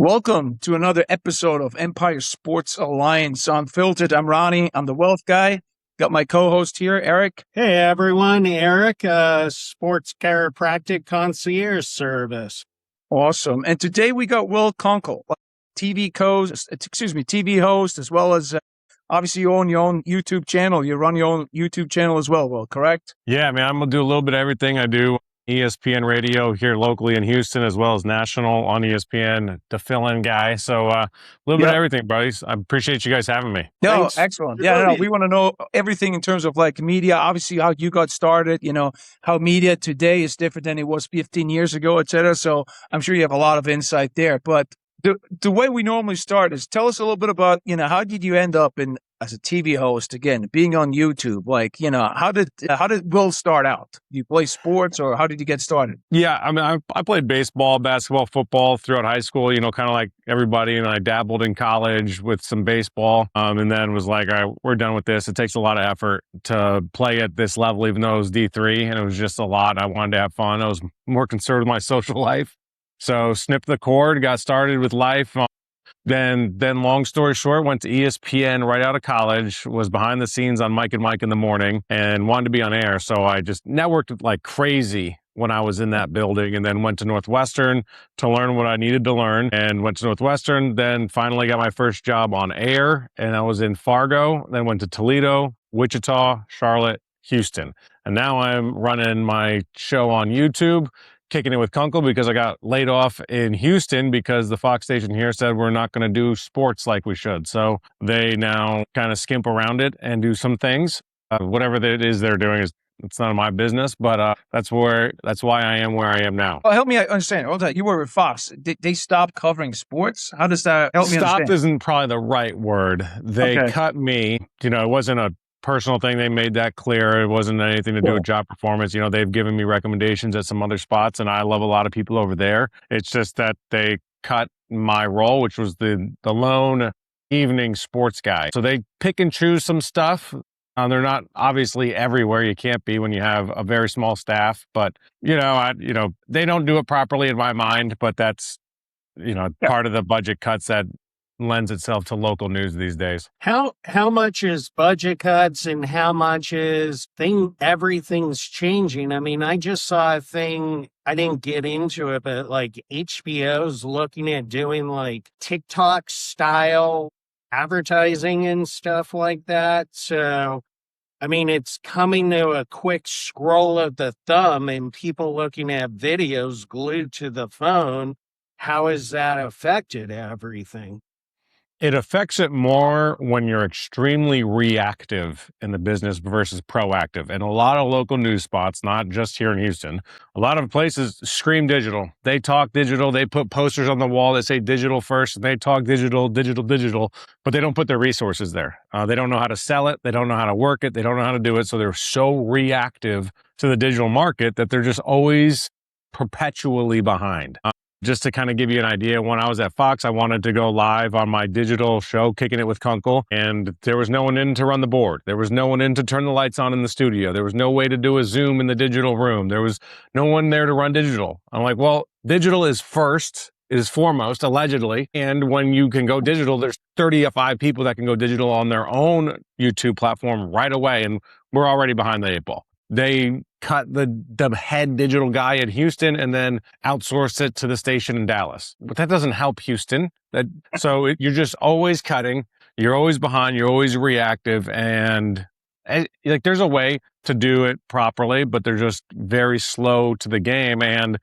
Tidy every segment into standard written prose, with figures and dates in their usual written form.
Welcome to another episode of Empire Sports Alliance Unfiltered. I'm Ronnie. I'm the wealth guy. Got my co-host here, Eric. Hey, everyone. Eric, sports chiropractic concierge service. Awesome. And today we got Will Kunkel, TV host, as well as obviously you own your own YouTube channel. You run your own YouTube channel as well, Will, correct? Yeah, man, I'm going to do a little bit of everything. I do ESPN radio here locally in Houston, as well as national on ESPN, the fill-in guy. So a little bit of everything, buddies. I appreciate you guys having me. No, Thanks. excellent. Yeah, no, we want to know everything in terms of like media, obviously how you got started, how media today is different than it was 15 years ago, et cetera. So I'm sure you have a lot of insight there. But the way we normally start is tell us a little bit about, how did you end up as a TV host, again, being on YouTube? Like, how did Will start out? You play sports, or how did you get started? Yeah, I mean, I played baseball, basketball, football throughout high school, kind of like everybody. And I dabbled in college with some baseball, and then was like, all right, we're done with this. It takes a lot of effort to play at this level, even though it was D3, and it was just a lot. I wanted to have fun. I was more concerned with my social life. So snipped the cord, got started with life. Then long story short, went to ESPN right out of college, was behind the scenes on Mike and Mike in the morning, and wanted to be on air. So I just networked like crazy when I was in that building, and then went to Northwestern to learn what I needed to learn, and went to Northwestern, then finally got my first job on air, and I was in Fargo, then went to Toledo, Wichita, Charlotte, Houston. And now I'm running my show on YouTube, kicking it with Kunkel, because I got laid off in Houston because the Fox station here said we're not going to do sports like we should. So they now kind of skimp around it and do some things. Whatever it is they're doing it's none of my business, but that's why I am where I am now. Well, help me understand. Hold on. You were with Fox. Did they stop covering sports? How does that help me understand? Stop isn't probably the right word. They cut me. It wasn't a personal thing. They made that clear. It wasn't anything to do with job performance. They've given me recommendations at some other spots, and I love a lot of people over there. It's just that they cut my role, which was the lone evening sports guy. So they pick and choose some stuff. They're not obviously everywhere. You can't be when you have a very small staff, but they don't do it properly in my mind, but that's, part of the budget cuts that lends itself to local news these days. How much is budget cuts and how much is everything's changing? I mean, I just saw a thing, I didn't get into it, but like HBO's looking at doing like TikTok style advertising and stuff like that. So, I mean, it's coming to a quick scroll of the thumb and people looking at videos glued to the phone. How has that affected everything? It affects it more when you're extremely reactive in the business versus proactive. And a lot of local news spots, not just here in Houston, a lot of places scream digital. They talk digital. They put posters on the wall that say digital first, and they talk digital, but they don't put their resources there. They don't know how to sell it. They don't know how to work it. They don't know how to do it. So they're so reactive to the digital market that they're just always perpetually behind. Just to kind of give you an idea, when I was at Fox, I wanted to go live on my digital show, Kicking It with Kunkel, and there was no one in to run the board. There was no one in to turn the lights on in the studio. There was no way to do a Zoom in the digital room. There was no one there to run digital. I'm like, well, digital is foremost, allegedly. And when you can go digital, there's 35 people that can go digital on their own YouTube platform right away, and we're already behind the eight ball. They cut the head digital guy in Houston and then outsourced it to the station in Dallas. But that doesn't help Houston. You're just always cutting. You're always behind. You're always reactive. And there's a way to do it properly, but they're just very slow to the game. And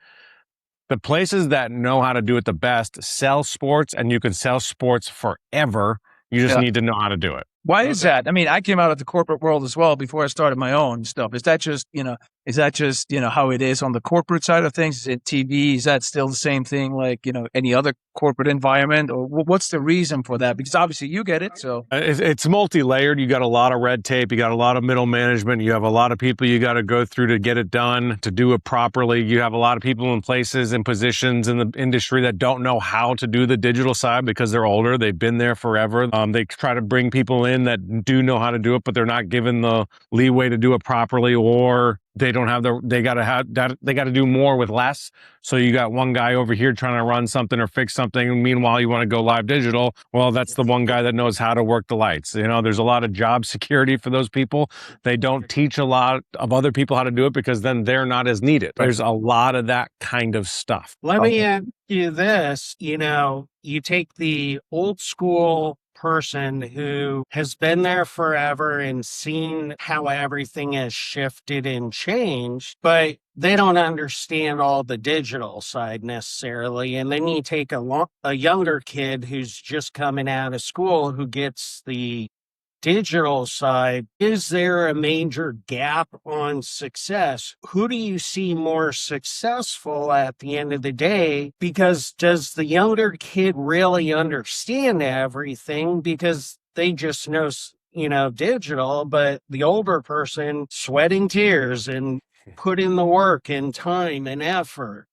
the places that know how to do it the best sell sports, and you can sell sports forever. You just need to know how to do it. Why is that? I mean, I came out of the corporate world as well before I started my own stuff. Is that just how it is on the corporate side of things? Is it TV? Is that still the same thing like, any other corporate environment? Or what's the reason for that? Because obviously you get it. So it's multi-layered. You got a lot of red tape. You got a lot of middle management. You have a lot of people you got to go through to get it done, to do it properly. You have a lot of people in places and positions in the industry that don't know how to do the digital side because they're older. They've been there forever. They try to bring people in that do know how to do it, but they're not given the leeway to do it properly, or they don't have they got to do more with less. So you got one guy over here trying to run something or fix something, and meanwhile you want to go live digital. Well, that's the one guy that knows how to work the lights. There's a lot of job security for those people. They don't teach a lot of other people how to do it because then they're not as needed. There's a lot of that kind of stuff. Let me ask you this, you take the old school person who has been there forever and seen how everything has shifted and changed, but they don't understand all the digital side necessarily. And then you take a younger kid who's just coming out of school who gets the digital side. Is there a major gap on success? Who do you see more successful at the end of the day? Because does the younger kid really understand everything because they just know, digital, but the older person sweating tears and put in the work and time and effort?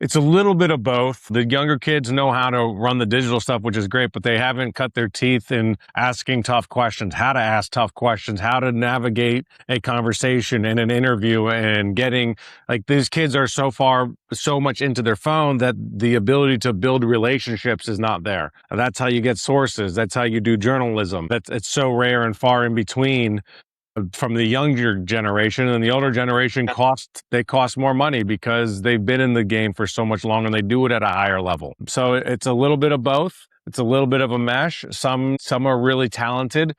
It's a little bit of both. The younger kids know how to run the digital stuff, which is great, but they haven't cut their teeth in asking tough questions, how to ask tough questions, how to navigate a conversation in an interview, and getting, these kids are so much into their phone that the ability to build relationships is not there. That's how you get sources. That's how you do journalism. It's so rare and far in between from the younger generation, and the older generation cost more money because they've been in the game for so much longer and they do it at a higher level. So it's a little bit of both. It's a little bit of a mesh. Some are really talented.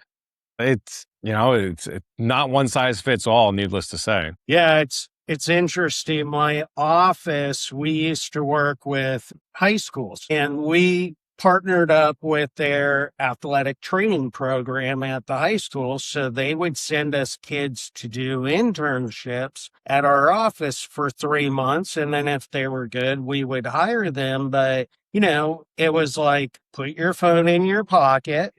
It's not one size fits all, needless to say. Yeah, it's interesting. My office, we used to work with high schools, and we partnered up with their athletic training program at the high school. So they would send us kids to do internships at our office for 3 months. And then if they were good, we would hire them. But, it was like, put your phone in your pocket,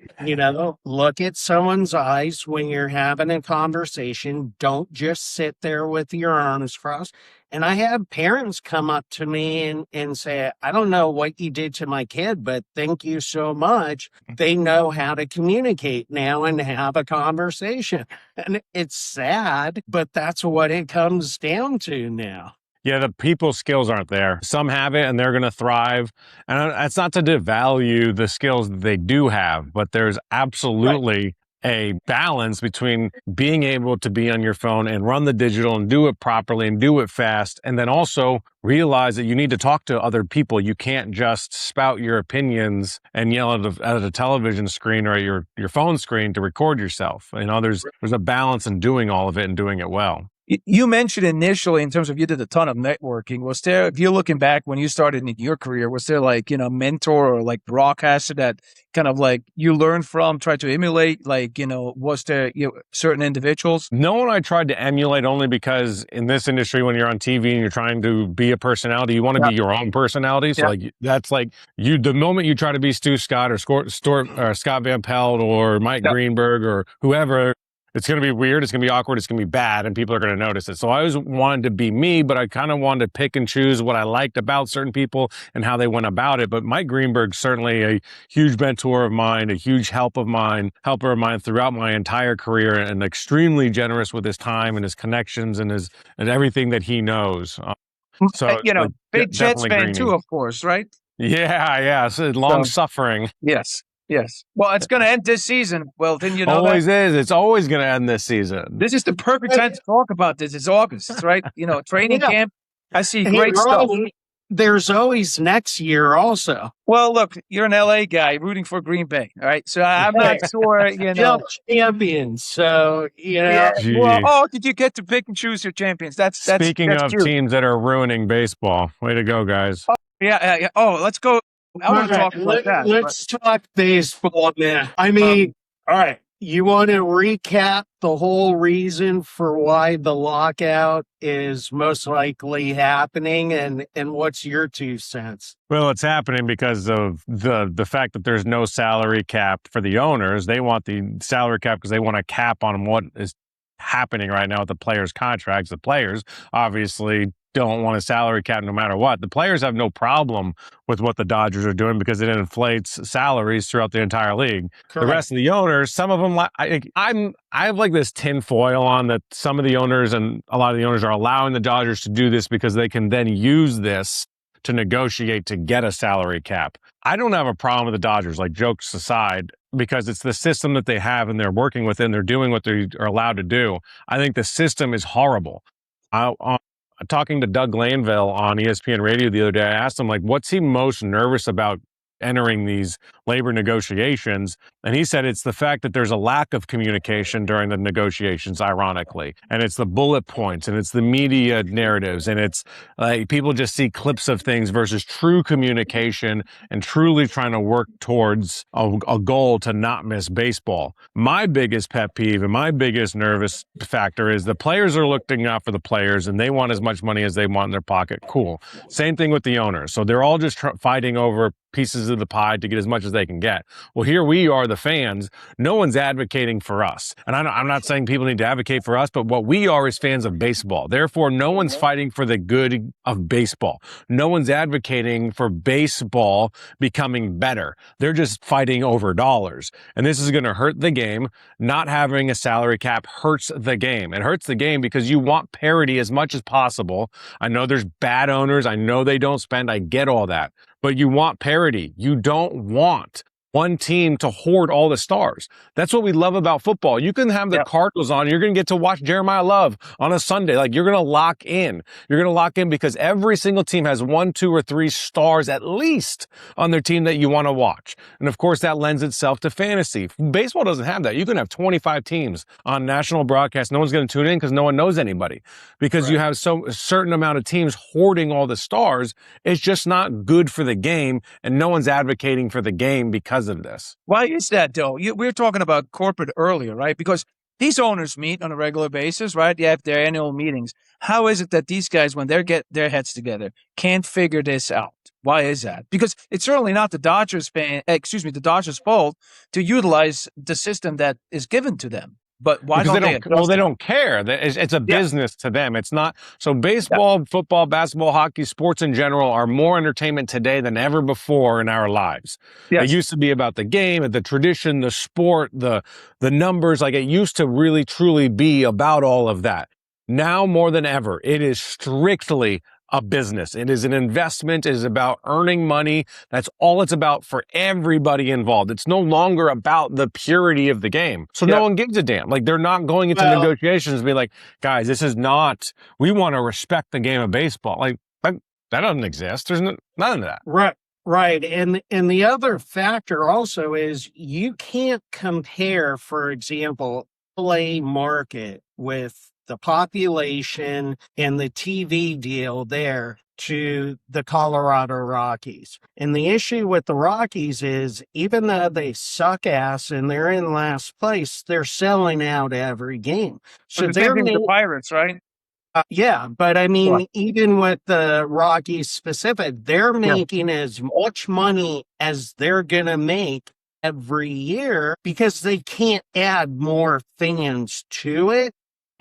look at someone's eyes when you're having a conversation. Don't just sit there with your arms crossed. And I have parents come up to me and say, I don't know what you did to my kid, but thank you so much. They know how to communicate now and have a conversation. And it's sad, but that's what it comes down to now. Yeah, the people skills aren't there. Some have it and they're going to thrive. And it's not to devalue the skills that they do have, but there's absolutely a balance between being able to be on your phone and run the digital and do it properly and do it fast. And then also realize that you need to talk to other people. You can't just spout your opinions and yell at a television screen or at your phone screen to record yourself. There's a balance in doing all of it and doing it well. You mentioned initially in terms of you did a ton of networking. Was there, if you're looking back when you started in your career, was there mentor or broadcaster that kind of you learned from, tried to emulate? Was there certain individuals? No one I tried to emulate, only because in this industry, when you're on TV and you're trying to be a personality, you want to be your own personality. So that's the moment you try to be Stu Scott or Scott Van Pelt or Mike Greenberg or whoever, it's going to be weird, it's going to be awkward, it's going to be bad, and people are going to notice it. So I always wanted to be me, but I kind of wanted to pick and choose what I liked about certain people and how they went about it. But Mike Greenberg's certainly a huge mentor of mine, a huge helper of mine throughout my entire career, and extremely generous with his time and his connections and everything that he knows. Big Jets fan too, of course, right? Yeah. So long suffering. Yes. Well, it's going to end this season. Well, then always is. It's always going to end this season. This is the perfect time to talk about this. It's August, right? Training camp. I see great stuff. There's always next year also. Well, look, you're an LA guy rooting for Green Bay, all right? So I'm not sure, champions. So, Well, did you get to pick and choose your champions? That's Speaking that's of cute. Teams that are ruining baseball. Way to go, guys. Yeah. Oh, let's go. I want to talk about that. Let's talk baseball now. I mean, all right. You want to recap the whole reason for why the lockout is most likely happening, and what's your 2 cents? Well, it's happening because of the fact that there's no salary cap for the owners. They want the salary cap because they want a cap on what is happening right now with the players' contracts. The players obviously don't want a salary cap no matter what. The players have no problem with what the Dodgers are doing because it inflates salaries throughout the entire league. Correct. The rest of the owners, some of them, I have like this tinfoil on that some of the owners and a lot of the owners are allowing the Dodgers to do this because they can then use this to negotiate to get a salary cap. I don't have a problem with the Dodgers, like jokes aside, because it's the system that they have and they're working within, they're doing what they are allowed to do. I think the system is horrible. Talking to Doug Glanville on ESPN radio the other day, I asked him, like, what's he most nervous about entering these labor negotiations? And he said it's the fact that there's a lack of communication during the negotiations, ironically. And it's the bullet points and it's the media narratives and it's like people just see clips of things versus true communication and truly trying to work towards a goal to not miss baseball. My biggest pet peeve and my biggest nervous factor is the players are looking out for the players and they want as much money as they want in their pocket. Cool. Same thing with the owners. So they're all just fighting over pieces of the pie to get as much as they can get. Well, here we are, the fans. No one's advocating for us. And I'm not saying people need to advocate for us, but what we are is fans of baseball. Therefore, no one's fighting for the good of baseball. No one's advocating for baseball becoming better. They're just fighting over dollars. And this is going to hurt the game. Not having a salary cap hurts the game. It hurts the game because you want parity as much as possible. I know there's bad owners. I know they don't spend. I get all that. But you want parity. You don't want one team to hoard all the stars. That's what we love about football. You can have the Cardinals on. You're going to get to watch Jeremiah Love on a Sunday. Like, you're going to lock in. You're going to lock in because every single team has 1, 2, or 3 stars at least on their team that you want to watch. And of course, that lends itself to fantasy. Baseball doesn't have that. You can have 25 teams on national broadcast. No one's going to tune in because no one knows anybody. Because you have a certain amount of teams hoarding all the stars. It's just not good for the game, and no one's advocating for the game because of this. Why is that, though? We were talking about corporate earlier, right? Because these owners meet on a regular basis, right? You have their annual meetings. How is it that these guys, when they get their heads together, can't figure this out? Why is that? Because it's certainly not the Dodgers' fault to utilize the system that is given to them. But why because don't they? Well, they don't care. It's a business to them. It's not. So baseball, football, basketball, hockey, sports in general are more entertainment today than ever before in our lives. It used to be about the game, the tradition, the sport, the numbers. Like, it used to really, truly be about all of that. Now more than ever, it is strictly a business. It is an investment. It is about earning money. That's all it's about for everybody involved. It's no longer about the purity of the game. So no one gives a damn. Like, they're not going into negotiations and be like, guys, this is not, we want to respect the game of baseball. Like that doesn't exist. There's none of that. Right. And the other factor also is you can't compare, for example, LA market with the population and the TV deal there to the Colorado Rockies. And the issue with the Rockies is, even though they suck ass and they're in last place, they're selling out every game. So they're the Pirates, right? But I mean, even with the Rockies specific, they're making as much money as they're going to make every year because they can't add more fans to it.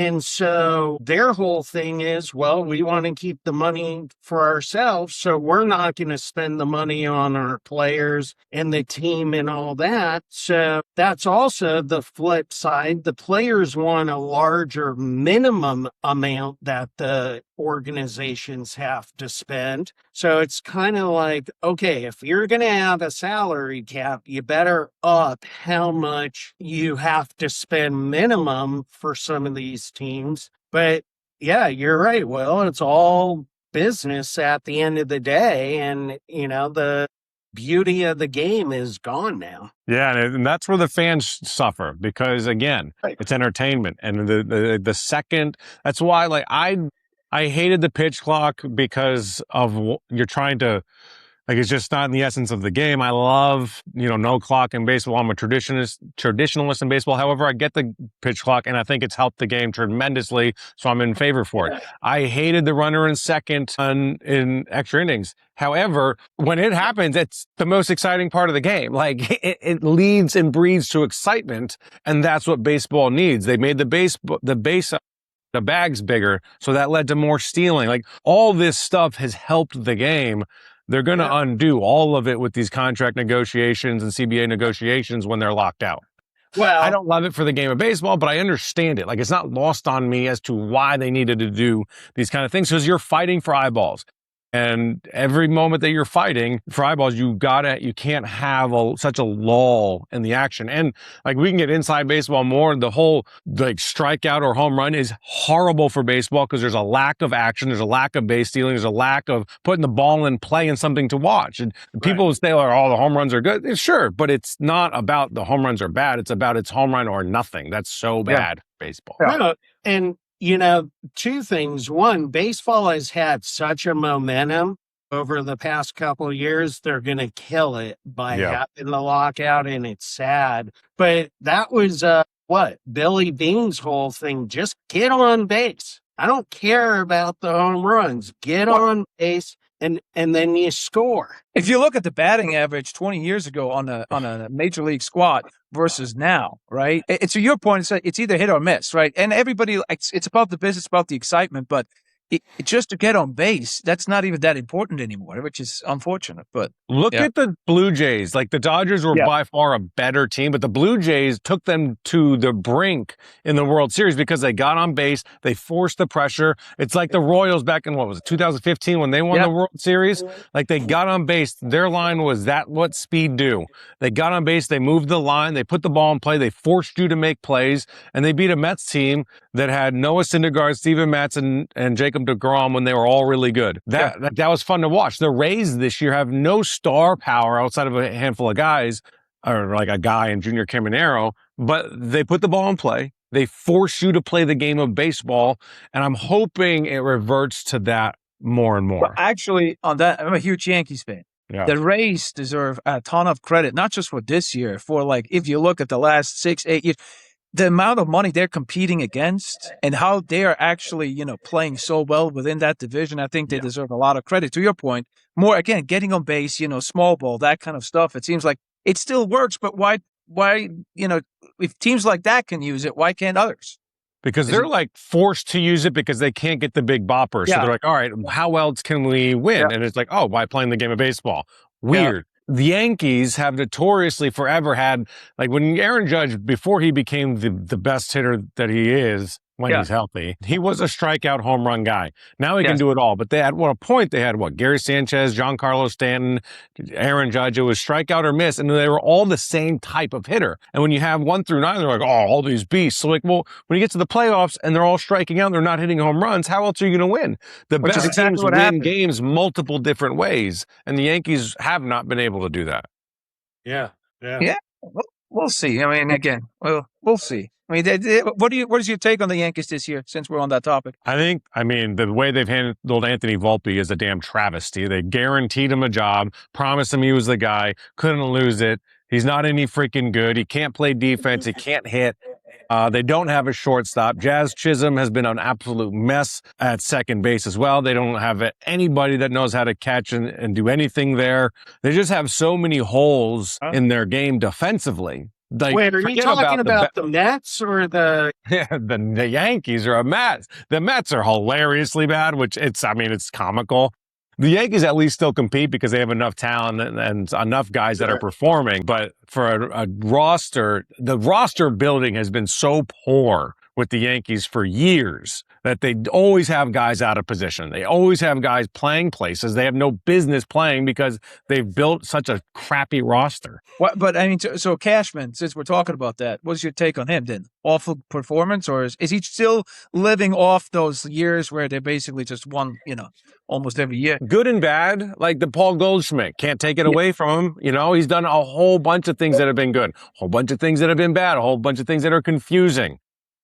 And so their whole thing is, well, we want to keep the money for ourselves, so we're not going to spend the money on our players and the team and all that. So that's also the flip side. The players want a larger minimum amount that the organizations have to spend. So it's kind of like, okay, if you're going to have a salary cap, you better up how much you have to spend minimum for some of these teams. But yeah, you're right, Will. It's all business at the end of the day. And, the beauty of the game is gone now. Yeah, and that's where the fans suffer because, again, it's entertainment. And the second, that's why, like, I hated the pitch clock because of you're trying to, like, it's just not in the essence of the game. I love, no clock in baseball. I'm a traditionalist in baseball. However, I get the pitch clock, and I think it's helped the game tremendously, so I'm in favor for it. I hated the runner in second in extra innings. However, when it happens, it's the most exciting part of the game. Like, it leads and breeds to excitement, and that's what baseball needs. They made the base the bag's bigger. So that led to more stealing. Like all this stuff has helped the game. They're going to undo all of it with these contract negotiations and CBA negotiations when they're locked out. Well, I don't love it for the game of baseball, but I understand it. Like, it's not lost on me as to why they needed to do these kind of things, because you're fighting for eyeballs. And every moment that you're fighting for eyeballs, you can't have such a lull in the action. And like, we can get inside baseball more. The whole like strikeout or home run is horrible for baseball because there's a lack of action. There's a lack of base stealing. There's a lack of putting the ball in play and something to watch. And people will say, oh, the home runs are good. Sure. But it's not about the home runs are bad. It's about it's home run or nothing. That's so bad for baseball. No, and two things. One, baseball has had such a momentum over the past couple of years. They're going to kill it by having the lockout, and it's sad. But that was Billy Beane's whole thing. Just get on base. I don't care about the home runs. Get on base, and then you score. If you look at the batting average 20 years ago on a major league squad versus now, right? It's to your point, it's either hit or miss, right? And everybody, it's about the business, about the excitement, but just to get on base, that's not even that important anymore, which is unfortunate. But look at the Blue Jays. Like, the Dodgers were by far a better team, but the Blue Jays took them to the brink in the World Series because they got on base. They forced the pressure. It's like the Royals back in, 2015 when they won the World Series? Like, they got on base. Their line was what speed do. They got on base. They moved the line. They put the ball in play. They forced you to make plays, and they beat a Mets team that had Noah Syndergaard, Steven Matson, and Jacob deGrom when they were all really good. That was fun to watch. The Rays this year have no star power outside of a handful of guys, or like a guy in Junior Caminero, but they put the ball in play. They force you to play the game of baseball, and I'm hoping it reverts to that more and more. Well, actually, on that, I'm a huge Yankees fan. Yeah. The Rays deserve a ton of credit, not just for this year, for like, if you look at the last 6-8 years, the amount of money they're competing against and how they are actually, playing so well within that division. I think they deserve a lot of credit. To your point, more, again, getting on base, small ball, that kind of stuff. It seems like it still works, but why, if teams like that can use it, why can't others? Because they're like forced to use it because they can't get the big boppers. So they're like, all right, how else can we win? And it's like, oh, by playing the game of baseball. Weird. The Yankees have notoriously forever had, like, when Aaron Judge, before he became the best hitter that he is, when he's healthy, he was a strikeout home run guy. Now he can do it all. But they had, at a point, they had Gary Sanchez, Giancarlo Stanton, Aaron Judge. It was strikeout or miss, and they were all the same type of hitter. And when you have 1 through 9, they're like, oh, all these beasts. So like, well, when you get to the playoffs and they're all striking out, they're not hitting home runs, how else are you going to win? The best teams win games multiple different ways, and the Yankees have not been able to do that. Yeah. We'll see. I mean, again, we'll see. I mean, what is your take on the Yankees this year, since we're on that topic? I mean, the way they've handled Anthony Volpe is a damn travesty. They guaranteed him a job, promised him he was the guy, couldn't lose it. He's not any freaking good. He can't play defense. He can't hit. They don't have a shortstop. Jazz Chisholm has been an absolute mess at second base as well. They don't have anybody that knows how to catch and do anything there. They just have so many holes in their game defensively. Like, wait, are you talking about the Mets or the... Yeah, the Yankees are a mess. The Mets are hilariously bad, which it's comical. The Yankees at least still compete because they have enough talent and enough guys that are performing. But for a roster, the roster building has been so poor with the Yankees for years that they always have guys out of position. They always have guys playing places they have no business playing because they've built such a crappy roster. But I mean, so Cashman, since we're talking about that, what's your take on him then? Awful performance, or is he still living off those years where they basically just won, almost every year? Good and bad, like the Paul Goldschmidt. Can't take it away from him. He's done a whole bunch of things that have been good, a whole bunch of things that have been bad, a whole bunch of things that are confusing.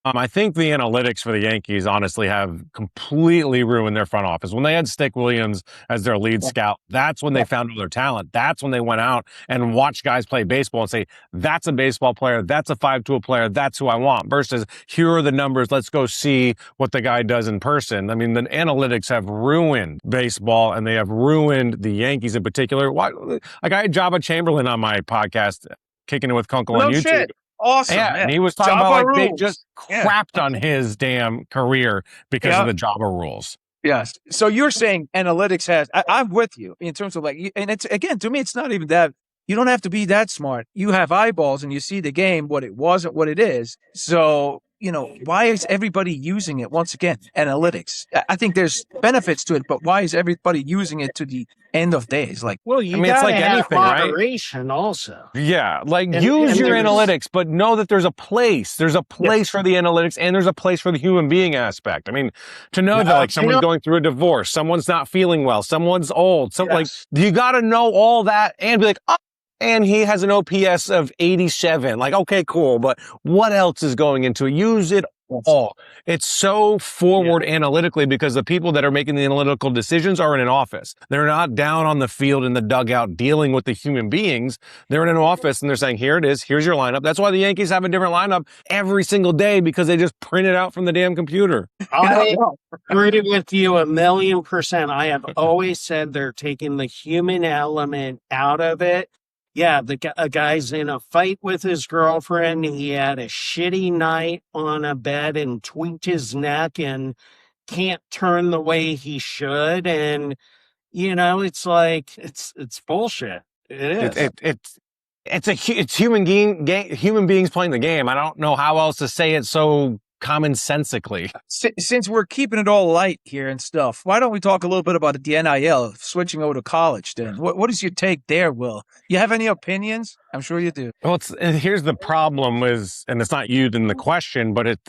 I think the analytics for the Yankees honestly have completely ruined their front office. When they had Stick Williams as their lead scout, that's when they found all their talent. That's when they went out and watched guys play baseball and say, that's a baseball player, that's a 5-tool player, that's who I want, versus here are the numbers, let's go see what the guy does in person. I mean, the analytics have ruined baseball, and they have ruined the Yankees in particular. Like, I had Jabba Chamberlain on my podcast, Kicking It with Kunkel on YouTube. Shit. awesome. Yeah, and he was talking Java about like they rules. just Yeah. crapped on his damn career because Yeah. of the Java rules. Yes. So you're saying analytics has, I'm with you in terms of like, and it's again, to me, it's not even that, you don't have to be that smart. You have eyeballs and you see the game, what it wasn't, what it is. So, why is everybody using it? Once again, analytics. I think there's benefits to it, but why is everybody using it to the end of days? Like, Well, you mean, it's gotta like have anything, right? moderation also. Yeah, like And- use and your there's- analytics, but know that there's a place. There's a place for the analytics and there's a place for the human being aspect. I mean, to know that like someone's going through a divorce, someone's not feeling well, someone's old, like you got to know all that and be like, oh, and he has an OPS of 87. Like, okay, cool, but what else is going into it? Use it all. It's so forward analytically because the people that are making the analytical decisions are in an office. They're not down on the field in the dugout dealing with the human beings. They're in an office and they're saying, here it is. Here's your lineup. That's why the Yankees have a different lineup every single day because they just print it out from the damn computer. I agree with you 1,000,000%. I have always said they're taking the human element out of it. Yeah, a guy's in a fight with his girlfriend. He had a shitty night on a bed and tweaked his neck and can't turn the way he should. And, it's like, it's bullshit. It is. It's human beings playing the game. I don't know how else to say it so commonsensically. Since we're keeping it all light here and stuff, why don't we talk a little bit about the NIL, switching over to college then? What is your take there, Will? You have any opinions? I'm sure you do. Well, here's the problem is, and it's not you in the question, but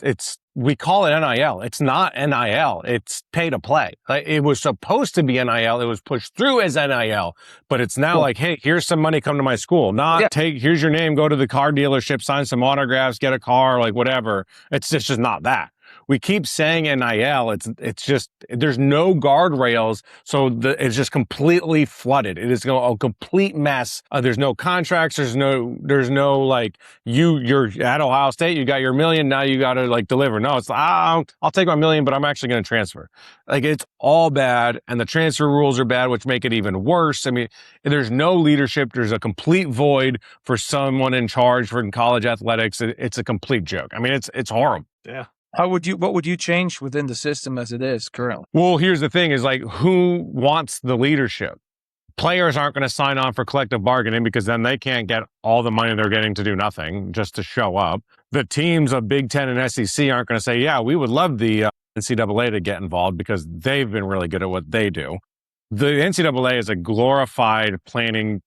we call it NIL. It's not NIL. It's pay to play. It was supposed to be NIL. It was pushed through as NIL, but it's now like, hey, here's some money, come to my school. Here's your name, go to the car dealership, sign some autographs, get a car, like whatever. It's just not that. We keep saying NIL. It's just, there's no guardrails. So it's just completely flooded. It is a complete mess. There's no contracts. There's no like you're at Ohio State. You got your $1 million. Now you got to like deliver. No, it's I'll take my $1 million, but I'm actually going to transfer. Like it's all bad. And the transfer rules are bad, which make it even worse. I mean, there's no leadership. There's a complete void for someone in charge for college athletics. It's a complete joke. I mean, it's horrible. Yeah. What would you change within the system as it is currently? Well, here's the thing is like, who wants the leadership? Players aren't going to sign on for collective bargaining because then they can't get all the money they're getting to do nothing, just to show up. The teams of Big Ten and SEC aren't going to say, yeah, we would love the NCAA to get involved because they've been really good at what they do. The NCAA is a glorified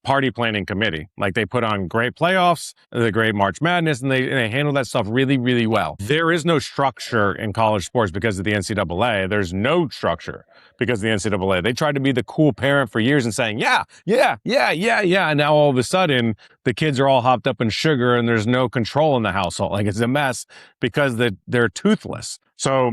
party planning committee. Like they put on great playoffs, the great March Madness, and they handle that stuff really, really well. There is no structure in college sports because of the NCAA. There's no structure because of the NCAA. They tried to be the cool parent for years and saying, yeah. And now all of a sudden, the kids are all hopped up in sugar and there's no control in the household. Like it's a mess because they're toothless. So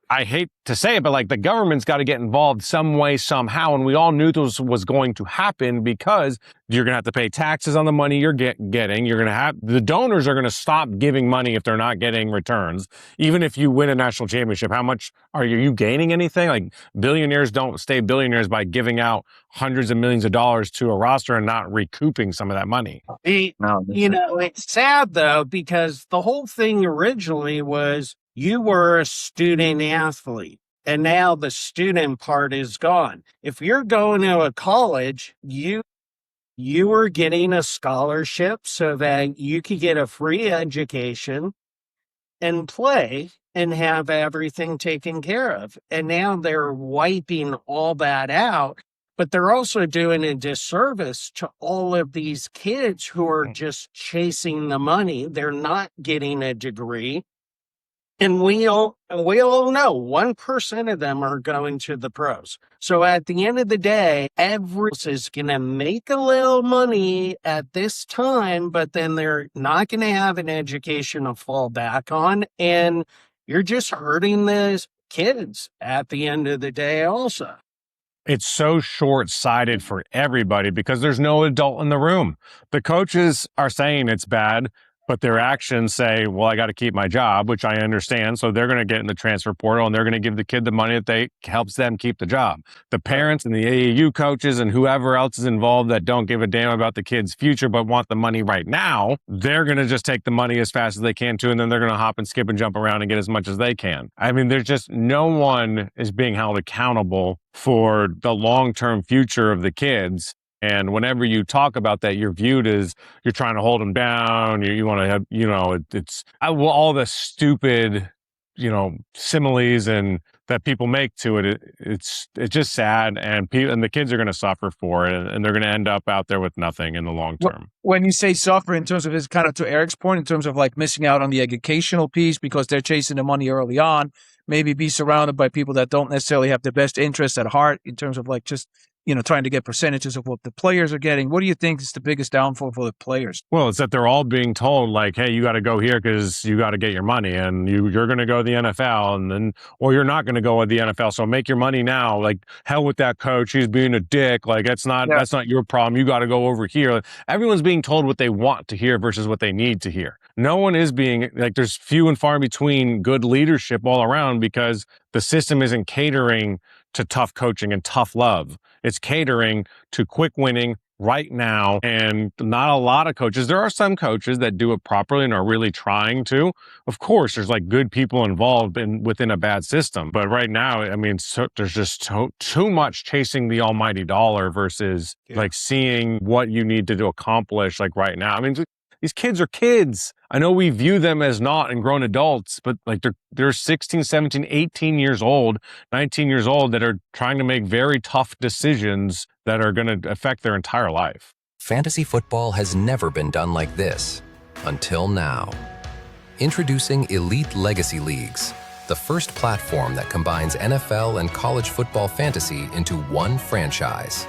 I hate to say it, but like the government's got to get involved some way, somehow. And we all knew this was going to happen because you're going to have to pay taxes on the money you're getting. You're going to have the donors are going to stop giving money if they're not getting returns. Even if you win a national championship, how much are you gaining anything? Like billionaires don't stay billionaires by giving out hundreds of millions of dollars to a roster and not recouping some of that money. It's sad though, because the whole thing originally was you were a student athlete and now the student part is gone. If you're going to a college, you were getting a scholarship so that you could get a free education and play and have everything taken care of. And now they're wiping all that out, but they're also doing a disservice to all of these kids who are just chasing the money. They're not getting a degree. And we all know 1% of them are going to the pros. So at the end of the day, everyone is going to make a little money at this time, but then they're not going to have an education to fall back on. And you're just hurting the kids at the end of the day also. It's so short-sighted for everybody because there's no adult in the room. The coaches are saying it's bad. but their actions say, well, I got to keep my job, which I understand. So they're going to get in the transfer portal and they're going to give the kid the money that helps them keep the job. The parents and the AAU coaches and whoever else is involved that don't give a damn about the kid's future but want the money right now, they're going to just take the money as fast as they can too, and then they're going to hop and skip and jump around and get as much as they can. I mean, there's just no one is being held accountable for the long-term future of the kids. And whenever you talk about that, you're viewed as you're trying to hold them down. You want to have, all the stupid, similes and that people make to it. It's just sad, and the kids are going to suffer for it, and they're going to end up out there with nothing in the long term. When you say suffer, in terms of his kind of to Eric's point, in terms of like missing out on the educational piece because they're chasing the money early on, maybe be surrounded by people that don't necessarily have the best interests at heart in terms of like just trying to get percentages of what the players are getting. What do you think is the biggest downfall for the players? Well, it's that they're all being told like, hey, you got to go here because you got to get your money, and you're going to go to the NFL, or you're not going to go to the NFL. So make your money now. Like, hell with that coach. He's being a dick. Like, that's not your problem. You got to go over here. Everyone's being told what they want to hear versus what they need to hear. No one is being like, there's few and far between good leadership all around because the system isn't catering to tough coaching and tough love. It's catering to quick winning right now, and not a lot of coaches. There are some coaches that do it properly and are really trying to. Of course, there's like good people involved within a bad system, but right now, I mean, there's just too much chasing the almighty dollar versus like seeing what you need to accomplish like right now. I mean, these kids are kids. I know we view them as not and grown adults, but like they're 16, 17, 18 years old, 19 years old that are trying to make very tough decisions that are going to affect their entire life. Fantasy football has never been done like this until now. Introducing Elite Legacy Leagues, the first platform that combines NFL and college football fantasy into one franchise.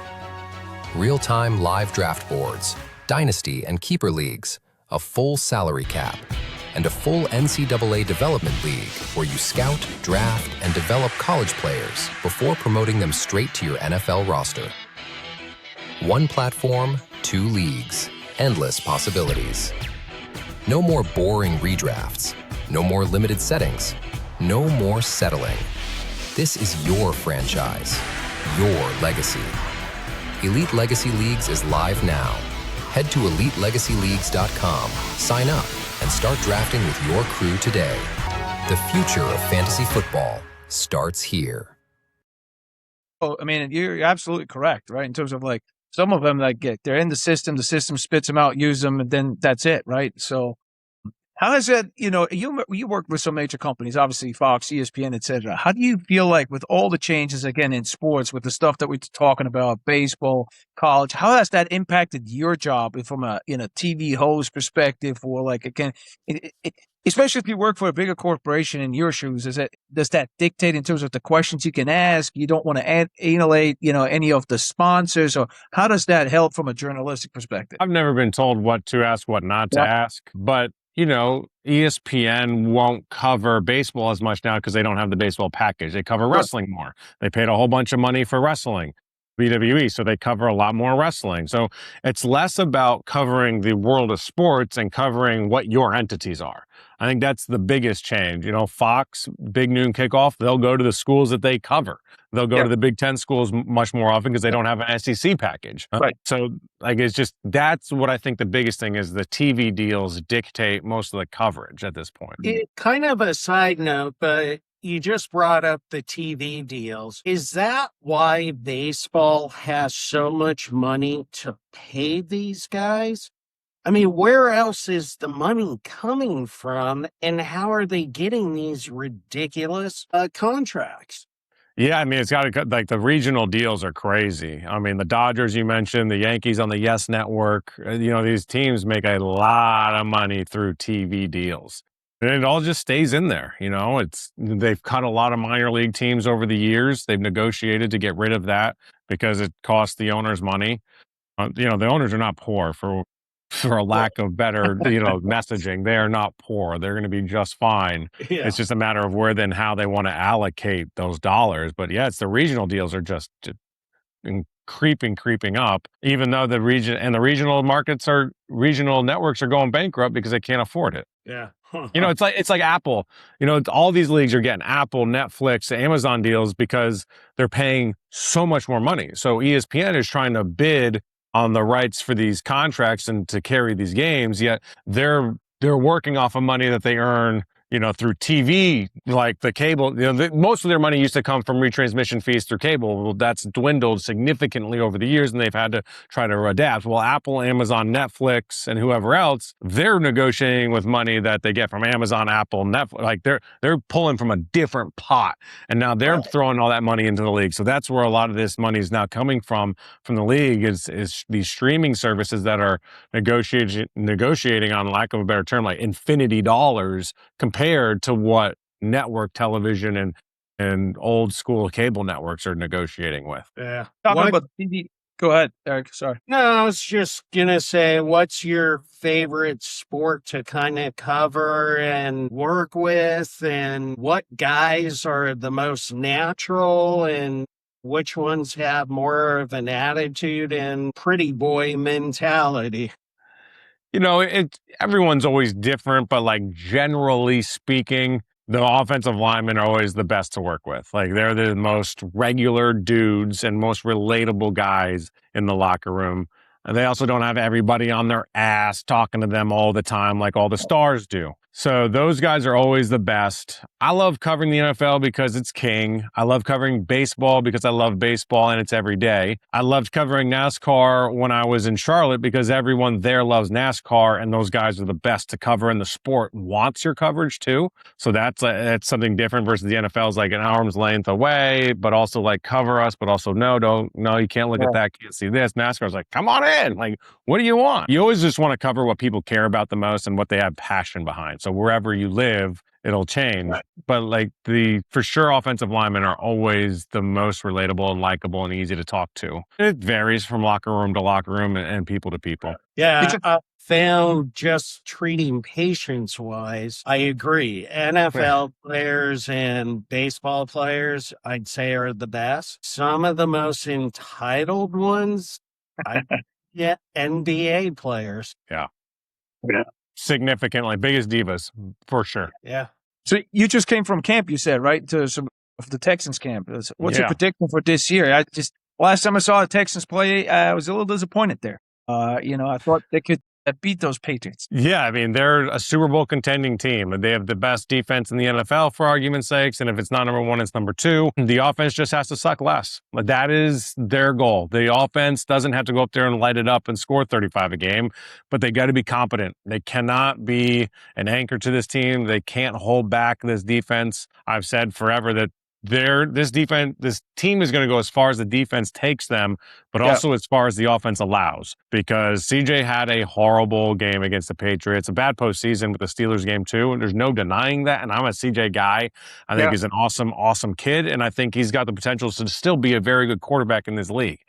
Real-time live draft boards, dynasty and keeper leagues, a full salary cap, and a full NCAA development league where you scout, draft, and develop college players before promoting them straight to your NFL roster. One platform, two leagues, endless possibilities. No more boring redrafts, no more limited settings, no more settling. This is your franchise, your legacy. Elite Legacy Leagues is live now. Head to EliteLegacyLeagues.com, sign up, and start drafting with your crew today. The future of fantasy football starts here. Oh, I mean, you're absolutely correct, right? In terms of like some of them, like they're in the system spits them out, use them, and then that's it, right? So how is it, you work with some major companies, obviously Fox, ESPN, et cetera. How do you feel like with all the changes, again, in sports, with the stuff that we're talking about, baseball, college, how has that impacted your job from a TV host perspective, or like, again, especially if you work for a bigger corporation in your shoes, does that dictate in terms of the questions you can ask? You don't want to alienate, any of the sponsors, or how does that help from a journalistic perspective? I've never been told what to ask, what not to ask, but ESPN won't cover baseball as much now because they don't have the baseball package. They cover wrestling more. They paid a whole bunch of money for wrestling, WWE, so they cover a lot more wrestling. So it's less about covering the world of sports and covering what your entities are. I think that's the biggest change. Fox, Big Noon Kickoff, they'll go to the schools that they cover. They'll go to the Big Ten schools much more often because they don't have an SEC package. Right. So it's just, that's what I think the biggest thing is. The TV deals dictate most of the coverage at this point. Kind of a side note, but you just brought up the TV deals. Is that why baseball has so much money to pay these guys? I mean, where else is the money coming from, and how are they getting these ridiculous contracts? Yeah, I mean, it's got to, like, the regional deals are crazy. I mean, the Dodgers you mentioned, the Yankees on the Yes Network, these teams make a lot of money through TV deals. And it all just stays in there. They've cut a lot of minor league teams over the years. They've negotiated to get rid of that because it costs the owners money. The owners are not poor for a lack of better, messaging. They are not poor. They're going to be just fine. Yeah. It's just a matter of where then how they want to allocate those dollars. But yeah, it's the regional deals are just creeping up, even though the regional networks are going bankrupt because they can't afford it. Yeah. It's like Apple. All these leagues are getting Apple, Netflix, Amazon deals because they're paying so much more money. So ESPN is trying to bid on the rights for these contracts and to carry these games, yet they're working off of money that they earn, through TV, like the cable. Most of their money used to come from retransmission fees through cable. Well, that's dwindled significantly over the years, and they've had to try to adapt. Well, Apple, Amazon, Netflix, and whoever else, they're negotiating with money that they get from Amazon, Apple, Netflix. Like they're pulling from a different pot, and now they're throwing all that money into the league. So that's where a lot of this money is now coming from the league is these streaming services that are negotiating on lack of a better term, like infinity dollars compared to what network television and old school cable networks are negotiating with. Yeah. Talking about TV. Go ahead, Eric. Sorry. No, I was just gonna say, what's your favorite sport to kind of cover and work with, and what guys are the most natural, and which ones have more of an attitude and pretty boy mentality? Everyone's always different, but like generally speaking, the offensive linemen are always the best to work with. Like they're the most regular dudes and most relatable guys in the locker room. And they also don't have everybody on their ass talking to them all the time like all the stars do. So those guys are always the best. I love covering the NFL because it's king. I love covering baseball because I love baseball and it's every day. I loved covering NASCAR when I was in Charlotte because everyone there loves NASCAR and those guys are the best to cover, and the sport wants your coverage too. So that's something different versus the NFL is like an arm's length away, but also like cover us, but also no, you can't look at that, can't see this. NASCAR's like, come on in. Like, what do you want? You always just want to cover what people care about the most and what they have passion behind. So wherever you live, it'll change. Right. But like for sure, offensive linemen are always the most relatable and likable and easy to talk to. It varies from locker room to locker room and people to people. Yeah, I found just treating patients wise, I agree. NFL players and baseball players, I'd say, are the best. Some of the most entitled ones, NBA players. Yeah. Significantly biggest divas for sure. Yeah. So you just came from camp, you said, right? To some of the Texans camp. What's your prediction for this year? Last time I saw the Texans play, I was a little disappointed there. I thought they could beat those Patriots. Yeah, I mean, they're a Super Bowl contending team. They have the best defense in the NFL, for argument's sakes. And if it's not number one, it's number two. The offense just has to suck less. But that is their goal. The offense doesn't have to go up there and light it up and score 35 a game, but they got to be competent. They cannot be an anchor to this team. They can't hold back this defense. I've said forever that this team is going to go as far as the defense takes them, but also as far as the offense allows, because CJ had a horrible game against the Patriots, a bad postseason with the Steelers game too. And there's no denying that. And I'm a CJ guy. I think he's an awesome kid. And I think he's got the potential to still be a very good quarterback in this league.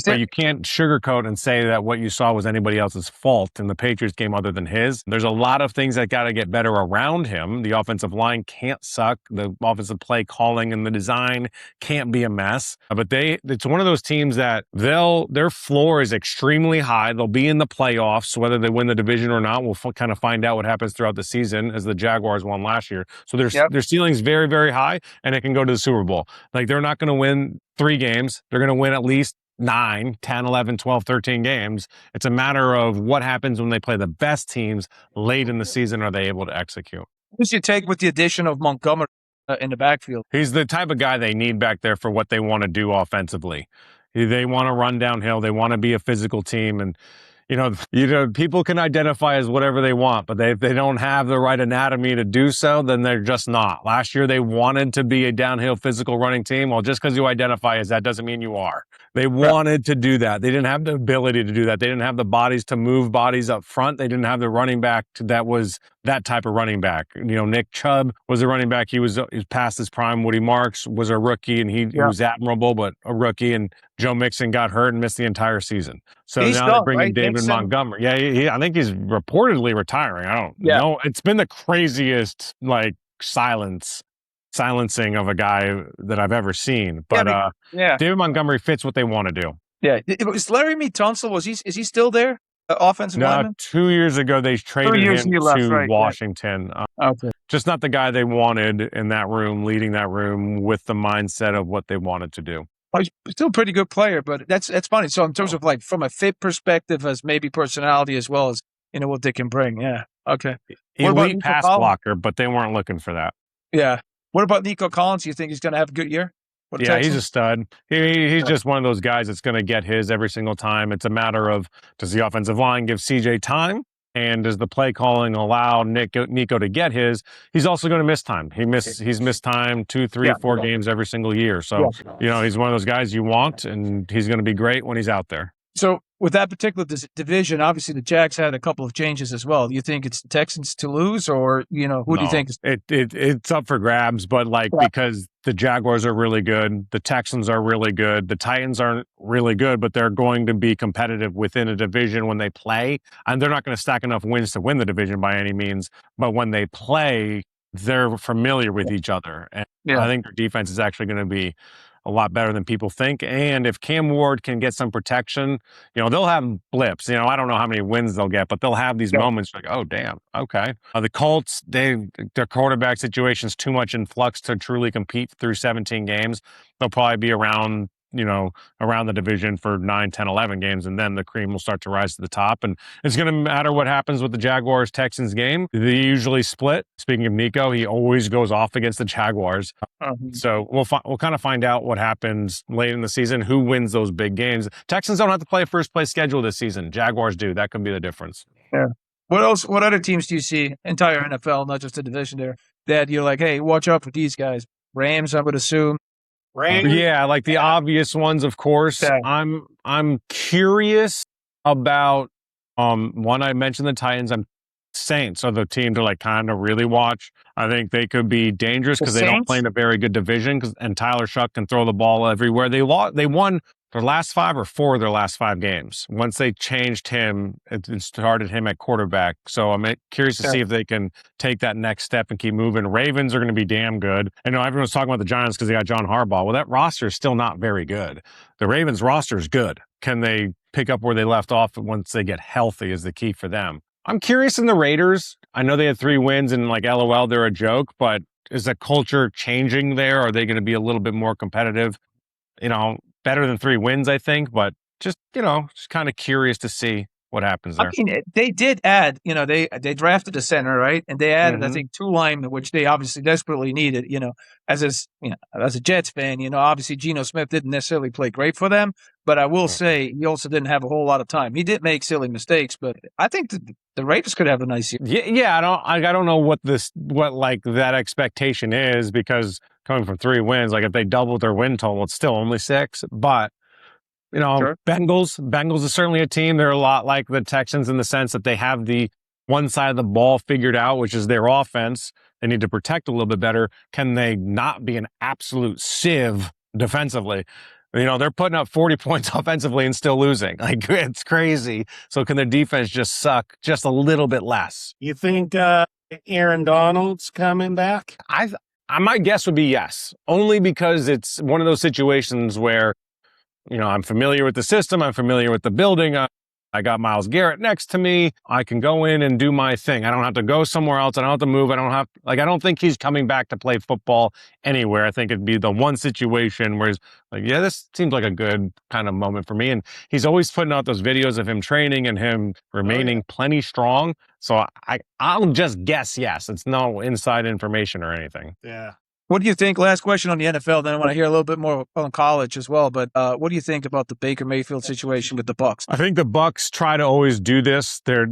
But you can't sugarcoat and say that what you saw was anybody else's fault in the Patriots game other than his. There's a lot of things that got to get better around him. The offensive line can't suck. The offensive play calling and the design can't be a mess. But it's one of those teams that their floor is extremely high. They'll be in the playoffs, whether they win the division or not. We'll kind of find out what happens throughout the season, as the Jaguars won last year. So their ceiling's very, very high, and it can go to the Super Bowl. Like, they're not going to win 3 games. They're going to win at least 9, 10, 11, 12, 13 games. It's a matter of what happens when they play the best teams late in the season. Are they able to execute? What's your take with the addition of Montgomery in the backfield? He's the type of guy they need back there for what they want to do offensively. They want to run downhill. They want to be a physical team. And people can identify as whatever they want, but if they don't have the right anatomy to do so, then they're just not. Last year, they wanted to be a downhill physical running team. Well, just because you identify as that doesn't mean you are. They wanted to do that. They didn't have the ability to do that. They didn't have the bodies to move bodies up front. They didn't have the running back that was that type of running back. Nick Chubb was a running back. He was past his prime. Woody Marks was a rookie, and he was admirable, but a rookie. And Joe Mixon got hurt and missed the entire season. So now they're bringing David Montgomery. Yeah, I think he's reportedly retiring. I don't know. It's been the craziest silencing of a guy that I've ever seen. But David Montgomery fits what they want to do. Yeah. Was Larry Tunsil, is he still there? Offensive No, lineman? 2 years ago, they traded years him he left, to right, yeah. Washington. Okay. Just not the guy they wanted in that room, leading that room with the mindset of what they wanted to do. Oh, he's still a pretty good player, but that's funny. So in terms of like from a fit perspective, as maybe personality as well as what they can bring. Yeah. Okay. What about Elite Nico pass Collins? blocker, but they weren't looking for that. Yeah. What about Nico Collins? You think he's going to have a good year? For the Yeah, he's a Texans? stud. He's just one of those guys that's going to get his every single time. It's a matter of, does the offensive line give CJ time? And does the play calling allow Nico to get his? He's also going to miss time. He's missed time 2, 3, 4 games every single year. So, he's one of those guys you want, and he's going to be great when he's out there. So with that particular division, obviously the Jags had a couple of changes as well. Do you think it's the Texans to lose, or who do you think? It's up for grabs, but because the Jaguars are really good, the Texans are really good, the Titans aren't really good, but they're going to be competitive within a division when they play, and they're not going to stack enough wins to win the division by any means. But when they play, they're familiar with each other, and I think their defense is actually going to be a lot better than people think. And if Cam Ward can get some protection, they'll have blips. I don't know how many wins they'll get, but they'll have these moments like, oh, damn, okay. The Colts, their quarterback situation's too much in flux to truly compete through 17 games. They'll probably be around the division for 9, 10, 11 games, and then the cream will start to rise to the top. And it's going to matter what happens with the Jaguars-Texans game. They usually split. Speaking of Nico, he always goes off against the Jaguars. So we'll kind of find out what happens late in the season, who wins those big games. Texans don't have to play a first-place schedule this season. Jaguars do. That could be the difference. Yeah. What else? What other teams do you see, entire NFL, not just the division there, that you're like, hey, watch out for these guys? Rams, I would assume. Yeah, like the obvious ones, of course. Yeah. I'm curious about one. I mentioned the Titans. Saints are the team to kind of really watch. I think they could be dangerous because they don't play in a very good division, and Tyler Shuck can throw the ball everywhere. They won their last 5 or 4 of their last 5 games. Once they changed him and started him at quarterback. So I'm curious to see if they can take that next step and keep moving. Ravens are going to be damn good. I know everyone's talking about the Giants because they got John Harbaugh. Well, that roster is still not very good. The Ravens roster is good. Can they pick up where they left off once they get healthy is the key for them. I'm curious in the Raiders. I know they had 3 wins and LOL, they're a joke, but is the culture changing there? Are they going to be a little bit more competitive? Better than 3 wins, I think, but just kind of curious to see what happens there. I mean, they did add, they drafted a center, right? And they added, I think, 2 linemen, which they obviously desperately needed, as a Jets fan, obviously Geno Smith didn't necessarily play great for them, but I will say he also didn't have a whole lot of time. He did make silly mistakes, but I think the Raiders could have a nice year. Yeah, I don't know what that expectation is, because coming from 3 wins, if they doubled their win total, it's still only 6, but Bengals is certainly a team. They're a lot like the Texans in the sense that they have the one side of the ball figured out, which is their offense. They need to protect a little bit better. Can they not be an absolute sieve defensively? They're putting up 40 points offensively and still losing. It's crazy. So can their defense just suck just a little bit less? You think Aaron Donald's coming back? My guess would be yes, only because it's one of those situations where I'm familiar with the system. I'm familiar with the building. I got Myles Garrett next to me. I can go in and do my thing. I don't have to go somewhere else. I don't have to move. I don't think he's coming back to play football anywhere. I think it'd be the one situation where he's this seems like a good kind of moment for me. And he's always putting out those videos of him training and him remaining plenty strong. So I'll just guess yes. It's no inside information or anything. Yeah. What do you think? Last question on the NFL. Then I want to hear a little bit more on college as well. But what do you think about the Baker Mayfield situation with the Bucs? I think the Bucs try to always do this. They're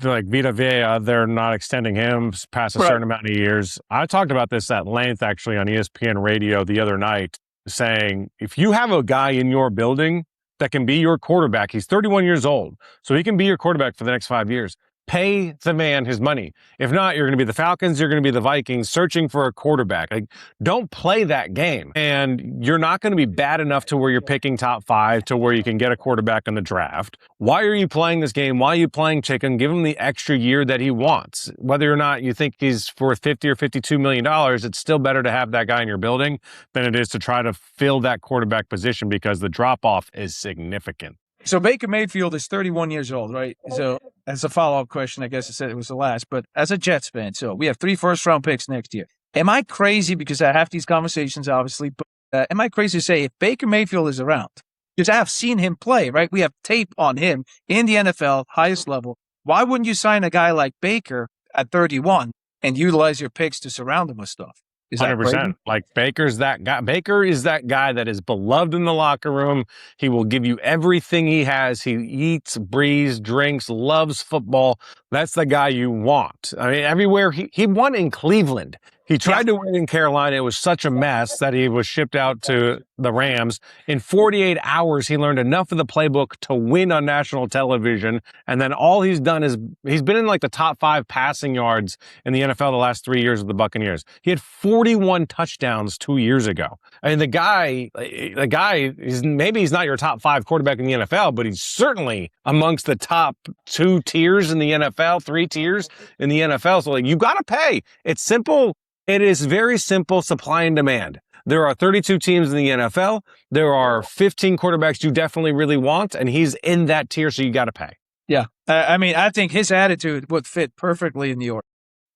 like Vita Vea. They're not extending him past a certain amount of years. I talked about this at length actually on ESPN Radio the other night, saying if you have a guy in your building that can be your quarterback, he's 31 years old, so he can be your quarterback for the next 5 years. Pay the man his money. If not, you're going to be the Falcons, you're going to be the Vikings searching for a quarterback. Like, don't play that game. And you're not going to be bad enough to where you're picking top 5 to where you can get a quarterback in the draft. Why are you playing this game? Why are you playing chicken? Give him the extra year that he wants. Whether or not you think he's worth $50 or $52 million, it's still better to have that guy in your building than it is to try to fill that quarterback position because the drop-off is significant. So Baker Mayfield is 31 years old, right? So as a follow-up question, I guess I said it was the last, but as a Jets fan, so we have 3 first-round picks next year. Am I crazy, because I have these conversations, obviously, but am I crazy to say if Baker Mayfield is around, because I have seen him play, right? We have tape on him in the NFL, highest level. Why wouldn't you sign a guy like Baker at 31 and utilize your picks to surround him with stuff? Is that 100%. crazy? Like, Baker's that guy. Baker is that guy that is beloved in the locker room. He will give you everything he has. He eats, breathes, drinks, loves football. That's the guy you want. I mean, everywhere he won in Cleveland. He tried to win in Carolina. It was such a mess that he was shipped out to the Rams. In 48 hours, he learned enough of the playbook to win on national television. And then all he's done is he's been in like the top 5 passing yards in the NFL the last 3 years with the Buccaneers. He had 41 touchdowns 2 years ago. I mean, the guy is, maybe he's not your top 5 quarterback in the NFL, but he's certainly amongst the top 2 tiers in the NFL, 3 tiers in the NFL. So, like, you got to pay. It's simple. It is very simple supply and demand. There are 32 teams in the NFL. There are 15 quarterbacks you definitely really want, and he's in that tier, so you got to pay. Yeah. I mean, I think his attitude would fit perfectly in New York.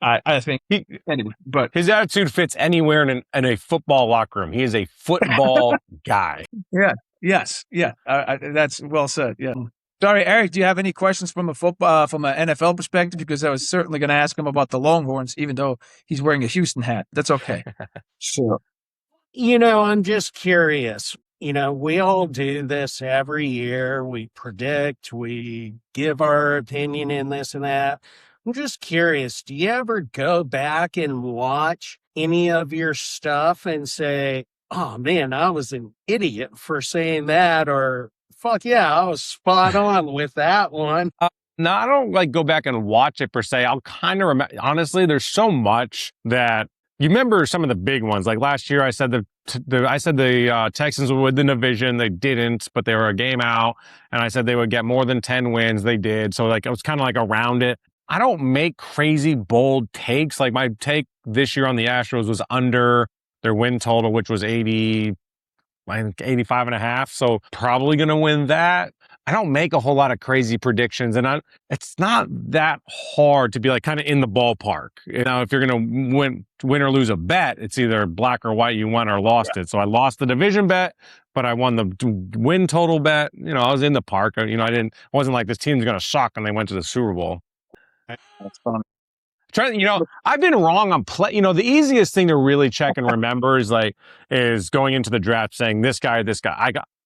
I think anyway, but his attitude fits anywhere in a football locker room. He is a football guy. Yeah. Yes. Yeah. That's well said. Yeah. Sorry, Eric, do you have any questions from an NFL perspective? Because I was certainly going to ask him about the Longhorns, even though he's wearing a Houston hat. That's okay. Sure. I'm just curious. We all do this every year. We predict, we give our opinion in this and that. I'm just curious, do you ever go back and watch any of your stuff and say, oh man, I was an idiot for saying that, or fuck yeah, I was spot on with that one? No, I don't like go back and watch it per se. I'll kind of remember. Honestly, there's so much that you remember some of the big ones. Like last year, I said the Texans would win the division. They didn't, but they were a game out. And I said they would get more than 10 wins. They did. So like it was kind of like around it. I don't make crazy bold takes. Like my take this year on the Astros was under their win total, which was 85 and a half. So probably going to win that. I don't make a whole lot of crazy predictions, and it's not that hard to be like kind of in the ballpark. If you're going to win or lose a bet, it's either black or white. You won or lost it. So I lost the division bet, but I won the win total bet. I was in the park. I wasn't like this team's going to suck and they went to the Super Bowl. That's fun. I've been wrong on play. The easiest thing to really check and remember is going into the draft saying this guy.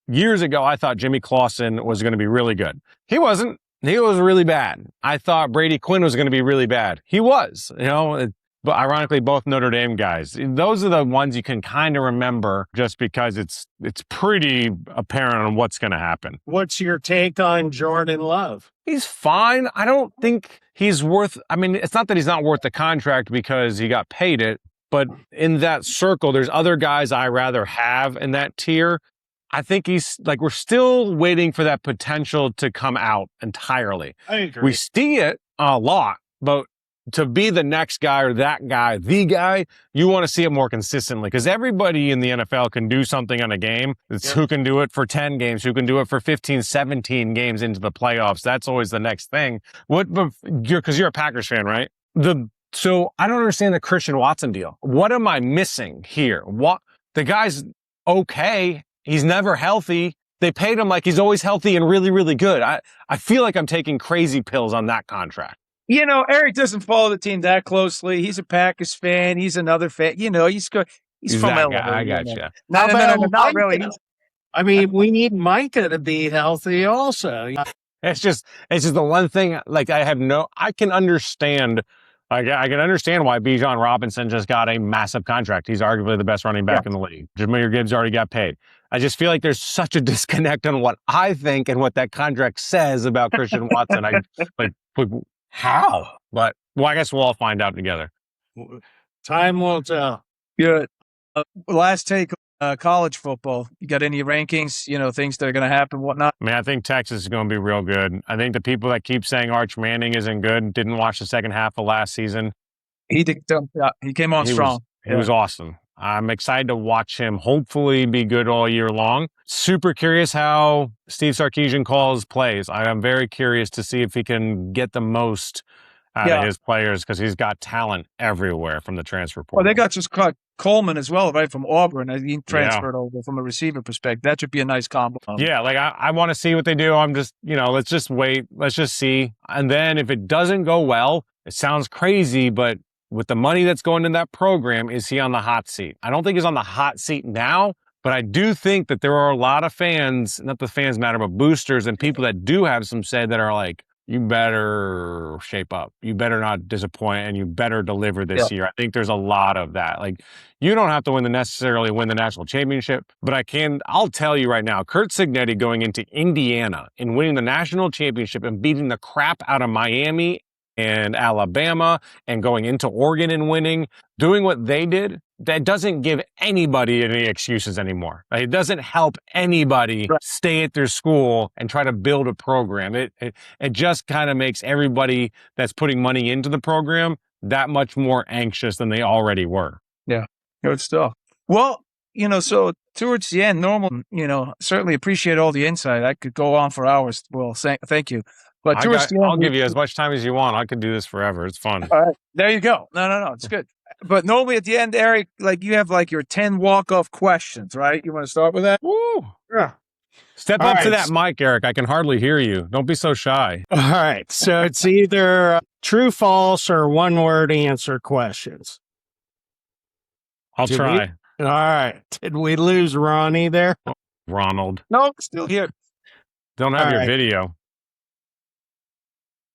Years ago, I thought Jimmy Clausen was going to be really good. He wasn't. He was really bad. I thought Brady Quinn was going to be really bad. He was, but ironically, both Notre Dame guys. Those are the ones you can kind of remember just because it's pretty apparent on what's going to happen. What's your take on Jordan Love? He's fine. I don't think he's worth, it's not that he's not worth the contract because he got paid it, but in that circle, there's other guys I rather have in that tier. I think he's we're still waiting for that potential to come out entirely. I agree. We see it a lot, but to be the next guy or that guy, the guy, you want to see it more consistently because everybody in the NFL can do something on a game. It's who can do it for 10 games, who can do it for 15, 17 games into the playoffs. That's always the next thing. Because you're a Packers fan, right? So I don't understand the Christian Watson deal. What am I missing here? The guy's okay. He's never healthy. They paid him like he's always healthy and really, really good. I feel like I'm taking crazy pills on that contract. Eric doesn't follow the team that closely. He's a Packers fan. He's another fan. He's from LA. I got you. No, not really. We need Micah to be healthy also. It's just the one thing, I can understand. I can understand why Bijan Robinson just got a massive contract. He's arguably the best running back in the league. Jahmyr Gibbs already got paid. I just feel like there's such a disconnect on what I think and what that contract says about Christian Watson. how. But well, I guess we'll all find out together. Time will tell. Good. Last take, college football. You got any rankings, things that are going to happen, whatnot? I mean, I think Texas is going to be real good. I think the people that keep saying Arch Manning isn't good didn't watch the second half of last season. He came on strong. He was awesome. I'm excited to watch him hopefully be good all year long. Super curious how Steve Sarkisian calls plays. I am very curious to see if he can get the most out of his players because he's got talent everywhere from the transfer portal. Well, they got just cut Coleman as well, right, from Auburn. He transferred over from a receiver perspective. That should be a nice combo. Yeah, like I want to see what they do. I'm just, let's just wait. Let's just see. And then if it doesn't go well, it sounds crazy, but with the money that's going in that program, is he on the hot seat? I don't think he's on the hot seat now, but I do think that there are a lot of fans, not the fans matter, but boosters and people that do have some say that are like, you better shape up. You better not disappoint, and you better deliver this year. I think there's a lot of that. Like, you don't have to necessarily win the national championship, but I'll tell you right now, Kurt Signetti going into Indiana and winning the national championship and beating the crap out of Miami and Alabama and going into Oregon and winning, doing what they did, that doesn't give anybody any excuses anymore. It doesn't help anybody stay at their school and try to build a program. It just kind of makes everybody that's putting money into the program that much more anxious than they already were. Yeah, good stuff. Well, so towards the end, certainly appreciate all the insight. I could go on for hours. Well, thank you. But I'll give you as much time as you want. I could do this forever. It's fun. All right. There you go. No. It's good. But normally at the end, Eric, you have your 10 walk-off questions, right? You want to start with that? Woo. Yeah. Step up to that mic, Eric. I can hardly hear you. Don't be so shy. All right. So it's either true, false, or one-word answer questions. I'll try. All right. Did we lose Ronnie there? Ronald. No, still here. Don't have your video.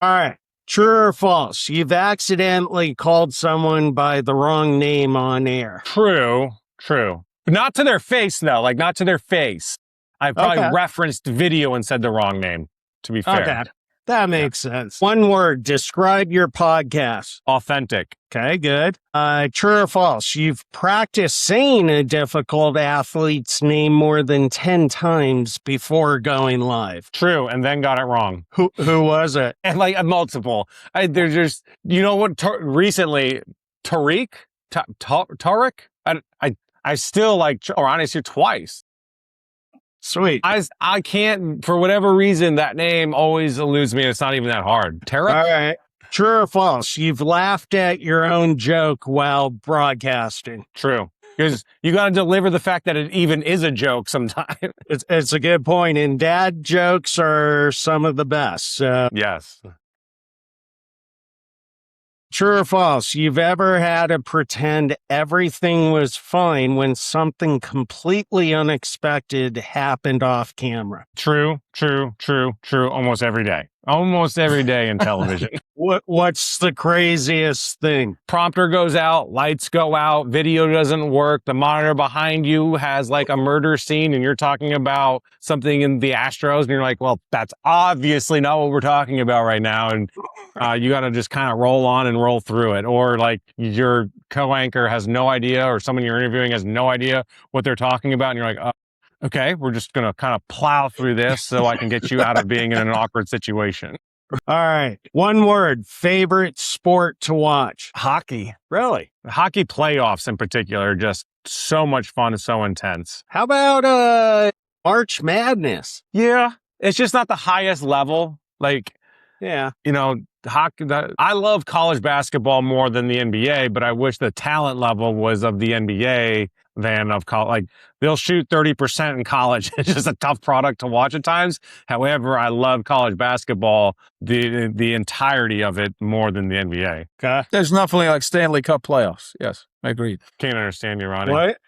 All right. True or false? You've accidentally called someone by the wrong name on air. True. Not to their face, though. Not to their face. I probably referenced video and said the wrong name, to be fair. Okay. That makes sense. One word, describe your podcast. Authentic. Okay, good. True or false? You've practiced saying a difficult athlete's name more than 10 times before going live. True, and then got it wrong. Who was it? And multiple. There's just, recently, Tariq? I still or honestly twice. Sweet. I can't, for whatever reason, that name always eludes me. It's not even that hard. Tarek? All right. True or false? You've laughed at your own joke while broadcasting. True. Because you got to deliver the fact that it even is a joke sometimes. It's a good point. And dad jokes are some of the best. So. Yes. True or false? You've ever had to pretend everything was fine when something completely unexpected happened off camera? True. Almost every day in television. What's the craziest thing? Prompter goes out, lights go out, video doesn't work. The monitor behind you has a murder scene and you're talking about something in the Astros and you're like, well, that's obviously not what we're talking about right now. And you got to just kind of roll on and roll through it. Or your co-anchor has no idea or someone you're interviewing has no idea what they're talking about. And you're like, oh, okay, we're just going to kind of plow through this so I can get you out of being in an awkward situation. All right. One word, favorite sport to watch? Hockey. Really? Hockey playoffs in particular are just so much fun and so intense. How about March Madness? Yeah. It's just not the highest level. Yeah. Hockey. I love college basketball more than the NBA, but I wish the talent level was of the NBA than of college. They'll shoot 30% in college. It's just a tough product to watch at times. However, I love college basketball, the entirety of it more than the NBA. Okay. There's nothing like Stanley Cup playoffs. Yes, I agree. Can't understand you, Ronnie. What?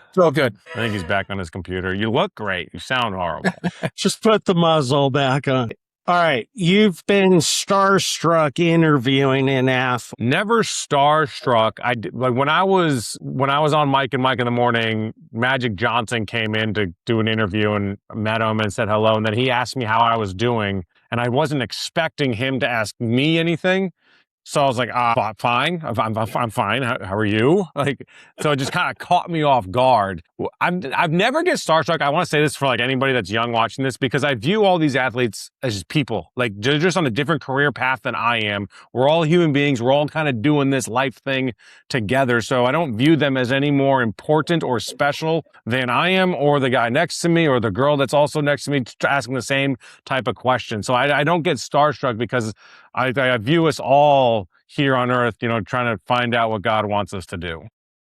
It's all good. I think he's back on his computer. You look great. You sound horrible. Just put the muzzle back on. All right. You've been starstruck interviewing an athlete. Never starstruck. When I was on Mike and Mike in the Morning, Magic Johnson came in to do an interview and met him and said hello. And then he asked me how I was doing. and I wasn't expecting him to ask me anything. So I was like, fine. I'm fine. How are you? Like, so it just kind of caught me off guard. I've never get starstruck. I want to say this for like anybody that's young watching this, because I view all these athletes as just people. Like, they're just on a different career path than I am. We're all human beings. We're all kind of doing this life thing together. So I don't view them as any more important or special than I am, or the guy next to me, or the girl that's also next to me asking the same type of question. So I don't get starstruck, because I view us all here on earth, trying to find out what God wants us to do.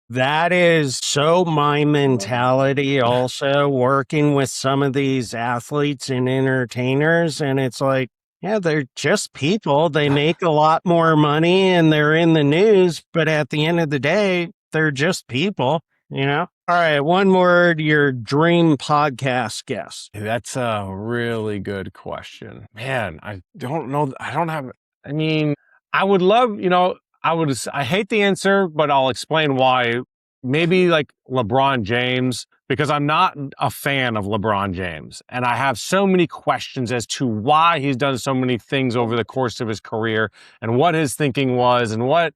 That is so my mentality also, working with some of these athletes and entertainers. And it's like, yeah, they're just people. They make a lot more money and they're in the news. But at the end of the day, they're just people, All right, one word, your dream podcast guest. That's a really good question. Man, I don't know. I would love, I hate the answer, but I'll explain why. Maybe like LeBron James, because I'm not a fan of LeBron James. And I have so many questions as to why he's done so many things over the course of his career, and what his thinking was, and what,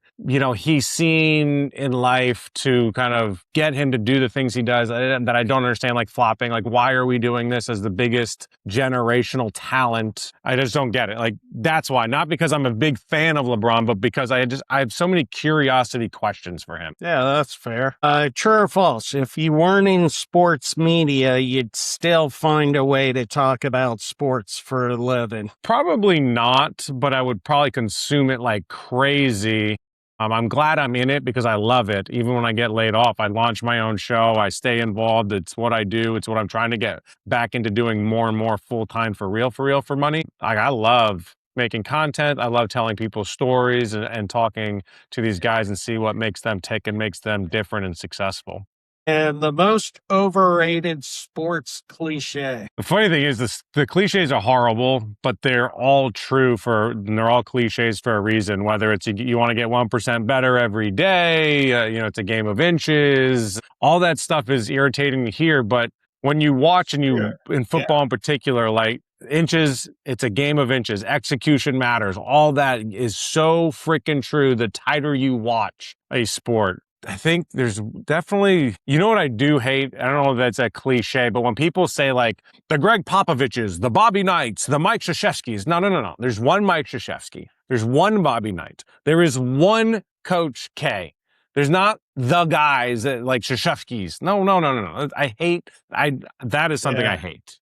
he's seen in life to kind of get him to do the things he does that I don't understand, like flopping. Like, why are we doing this as the biggest generational talent? I just don't get it. Like, that's why. Not because I'm a big fan of LeBron, but because I have so many curiosity questions for him. Yeah, that's fair. True or false? If you weren't in sports media, you'd still find a way to talk about sports for a living. Probably not, but I would probably consume it like crazy. I'm glad I'm in it because I love it. Even when I get laid off, I launch my own show. I stay involved. It's what I do. It's what I'm trying to get back into doing more and more full-time for real for money. Like, I love making content. I love telling people stories and talking to these guys and see what makes them tick and makes them different and successful. And the most overrated sports cliche. The funny thing is, the cliches are horrible, but they're all true and they're all cliches for a reason. Whether it's you want to get 1% better every day, it's a game of inches. All that stuff is irritating to hear, but when you watch in football in particular, like, inches, it's a game of inches. Execution matters. All that is so freaking true. The tighter you watch a sport, I think there's definitely, what I do hate? I don't know if that's a cliche, but when people say like the Greg Popoviches, the Bobby Knights, the Mike Krzyzewskis, no. There's one Mike Krzyzewski. There's one Bobby Knight. There is one Coach K. There's not the guys that like Krzyzewskis. No. That is something I hate.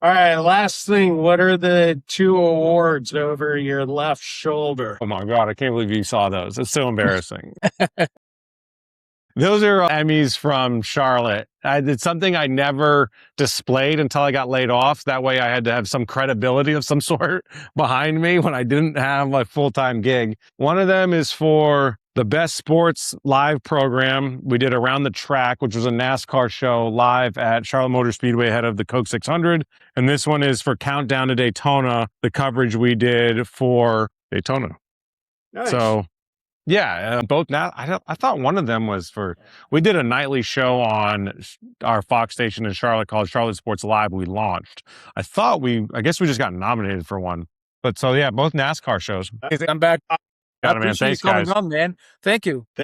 All right, last thing. What are the 2 awards over your left shoulder? Oh my God, I can't believe you saw those. It's so embarrassing. Those are Emmys from Charlotte. It's something I never displayed until I got laid off. That way I had to have some credibility of some sort behind me when I didn't have a full-time gig. One of them is for the best sports live program. We did Around the Track, which was a NASCAR show live at Charlotte Motor Speedway ahead of the Coke 600. And this one is for Countdown to Daytona, the coverage we did for Daytona. Nice. So, yeah, both. Now, I thought one of them was we did a nightly show on our Fox station in Charlotte called Charlotte Sports Live. We launched. I guess we just got nominated for one. But so, yeah, both NASCAR shows. I'm back. Got it, man. Thanks, guys. Man. Thank you.